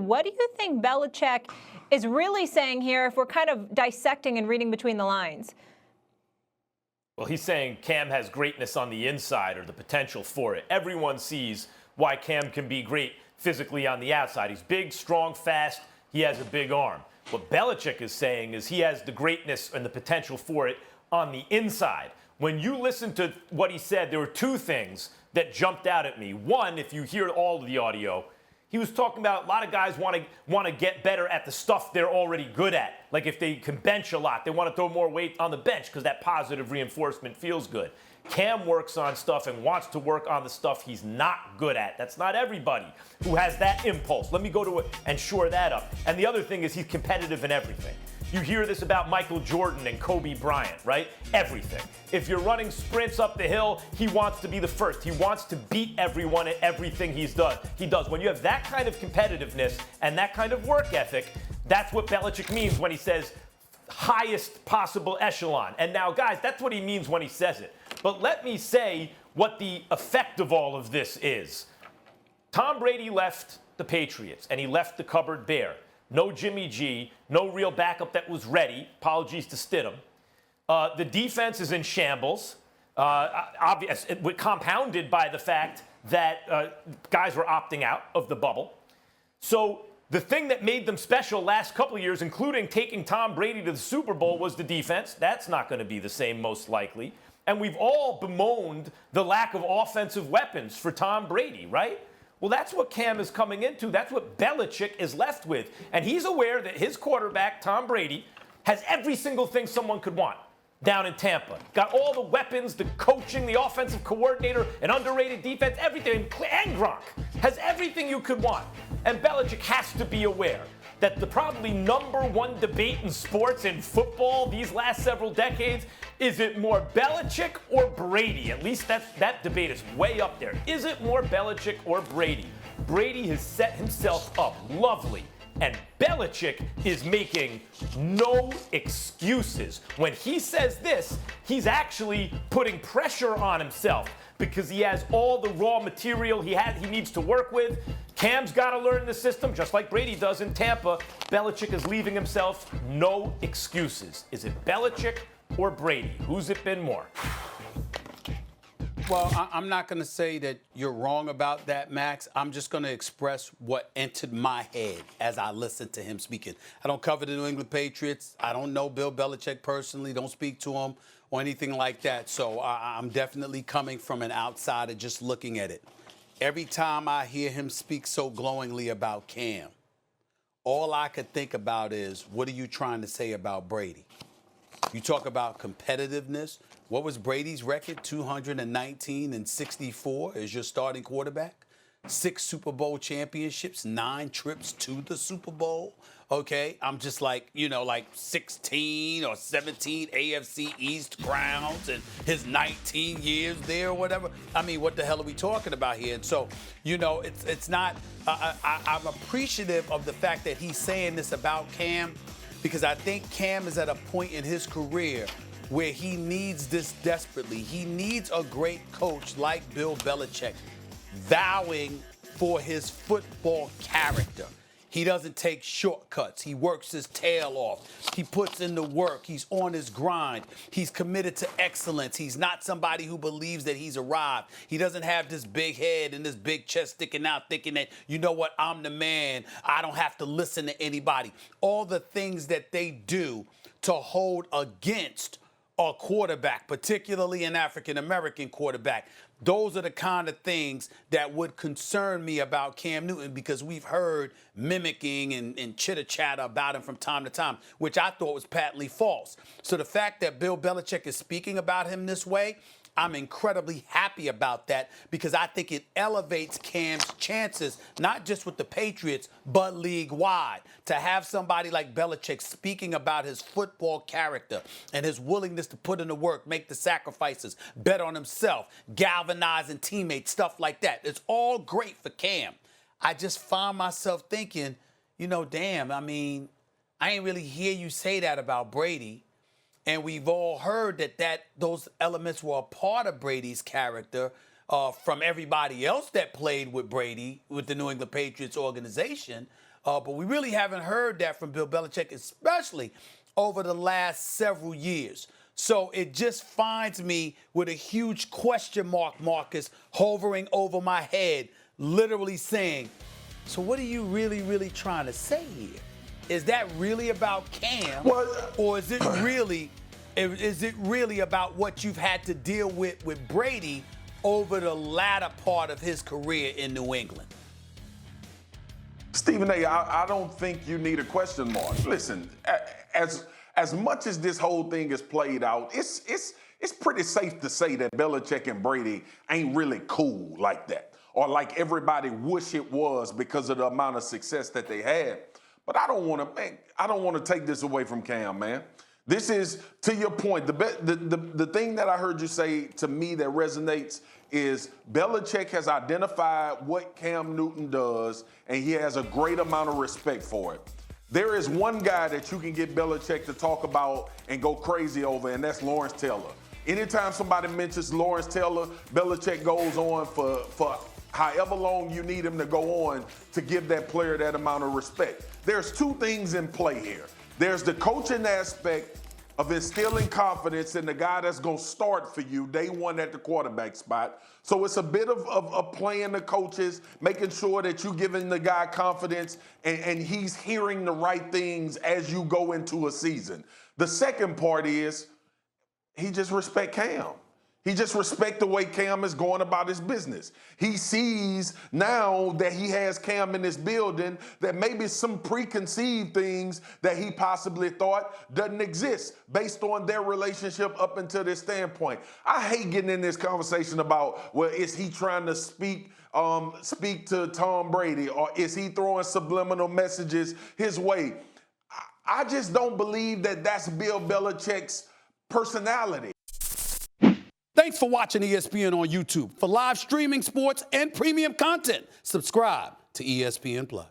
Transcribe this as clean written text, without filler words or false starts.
What do you think Belichick is really saying here if we're kind of dissecting and reading between the lines? Well, he's saying Cam has greatness on the inside, or the potential for it. Everyone sees why Cam can be great physically on the outside. He's big, strong, fast. He has a big arm. What Belichick is saying is he has the greatness and the potential for it on the inside. When you listen to what he said, there were two things that jumped out at me. One, if you hear all of the audio, he was talking about a lot of guys want to get better at the stuff they're already good at. Like if they can bench a lot, they want to throw more weight on the bench because that positive reinforcement feels good. Cam works on stuff and wants to work on the stuff he's not good at. That's not everybody who has that impulse. Let me go to it and shore that up. And the other thing is he's competitive in everything. You hear this about Michael Jordan and Kobe Bryant, right? Everything. If you're running sprints up the hill, he wants to be the first. He wants to beat everyone at everything he does. When you have that kind of competitiveness and that kind of work ethic, that's what Belichick means when he says highest possible echelon. And now, guys, that's what he means when he says it. But let me say what the effect of all of this is. Tom Brady left the Patriots, and he left the cupboard bare. No Jimmy G, no real backup that was ready. Apologies to Stidham. The defense is in shambles, compounded by the fact that guys were opting out of the bubble. So the thing that made them special last couple of years, including taking Tom Brady to the Super Bowl, was the defense. That's not going to be the same, most likely. And we've all bemoaned the lack of offensive weapons for Tom Brady, right? Well, that's what Cam is coming into. That's what Belichick is left with. And he's aware that his quarterback, Tom Brady, has every single thing someone could want down in Tampa. Got all the weapons, the coaching, the offensive coordinator, an underrated defense, everything. And Gronk has everything you could want. And Belichick has to be aware that the probably number one debate in sports and football these last several decades, is it more Belichick or Brady? At least that debate is way up there. Is it more Belichick or Brady? Brady has set himself up lovely, and Belichick is making no excuses. When he says this, he's actually putting pressure on himself because he has all the raw material he needs to work with. Cam's got to learn the system, just like Brady does in Tampa. Belichick is leaving himself no excuses. Is it Belichick or Brady? Who's it been more? Well, I'm not going to say that you're wrong about that, Max. I'm just going to express what entered my head as I listened to him speaking. I don't cover the New England Patriots. I don't know Bill Belichick personally. Don't speak to him or anything like that. So I'm definitely coming from an outsider just looking at it. Every time I hear him speak so glowingly about Cam, all I could think about is, what are you trying to say about Brady? You talk about competitiveness. What was Brady's record? 219-64 as your starting quarterback. 6 Super Bowl championships, 9 trips to the Super Bowl. Okay, I'm just like 16 or 17 AFC East crowns and his 19 years there or whatever. I mean, what the hell are we talking about here? And so, it's not, I'm appreciative of the fact that he's saying this about Cam, because I think Cam is at a point in his career where he needs this desperately. He needs a great coach like Bill Belichick vowing for his football character. He doesn't take shortcuts. He works his tail off. He puts in the work. He's on his grind. He's committed to excellence. He's not somebody who believes that he's arrived. He doesn't have this big head and this big chest sticking out thinking that, you know what, I'm the man. I don't have to listen to anybody. All the things that they do to hold against a quarterback, particularly an African-American quarterback. Those are the kind of things that would concern me about Cam Newton, because we've heard mimicking and chitter-chatter about him from time to time, which I thought was patently false. So the fact that Bill Belichick is speaking about him this way, I'm incredibly happy about that, because I think it elevates Cam's chances, not just with the Patriots, but league-wide. To have somebody like Belichick speaking about his football character and his willingness to put in the work, make the sacrifices, bet on himself, galvanizing teammates, stuff like that. It's all great for Cam. I just found myself thinking, damn, I mean, I ain't really hear you say that about Brady. And we've all heard that those elements were a part of Brady's character from everybody else that played with Brady, with the New England Patriots organization. But we really haven't heard that from Bill Belichick, especially over the last several years. So it just finds me with a huge question mark, Marcus, hovering over my head, literally saying, so what are you really, really trying to say here? Is that really about Cam, or is it really about what you've had to deal with Brady over the latter part of his career in New England? Stephen A., I don't think you need a question mark. Listen, as much as this whole thing is played out, it's pretty safe to say that Belichick and Brady ain't really cool like that, or like everybody wish it was because of the amount of success that they had. But I don't want to take this away from Cam, man. This is, to your point, the thing that I heard you say to me that resonates is Belichick has identified what Cam Newton does, and he has a great amount of respect for it. There is one guy that you can get Belichick to talk about and go crazy over, and that's Lawrence Taylor. Anytime somebody mentions Lawrence Taylor, Belichick goes on for however long you need him to go on to give that player that amount of respect. There's two things in play here. There's the coaching aspect of instilling confidence in the guy that's going to start for you day one at the quarterback spot. So it's a bit of playing the coaches, making sure that you're giving the guy confidence and he's hearing the right things as you go into a season. The second part is he just respect Cam. He just respect the way Cam is going about his business. He sees now that he has Cam in this building that maybe some preconceived things that he possibly thought doesn't exist based on their relationship up until this standpoint. I hate getting in this conversation about, well, is he trying to speak to Tom Brady, or is he throwing subliminal messages his way? I just don't believe that that's Bill Belichick's personality. Thanks for watching ESPN on YouTube. For live streaming sports and premium content, subscribe to ESPN+.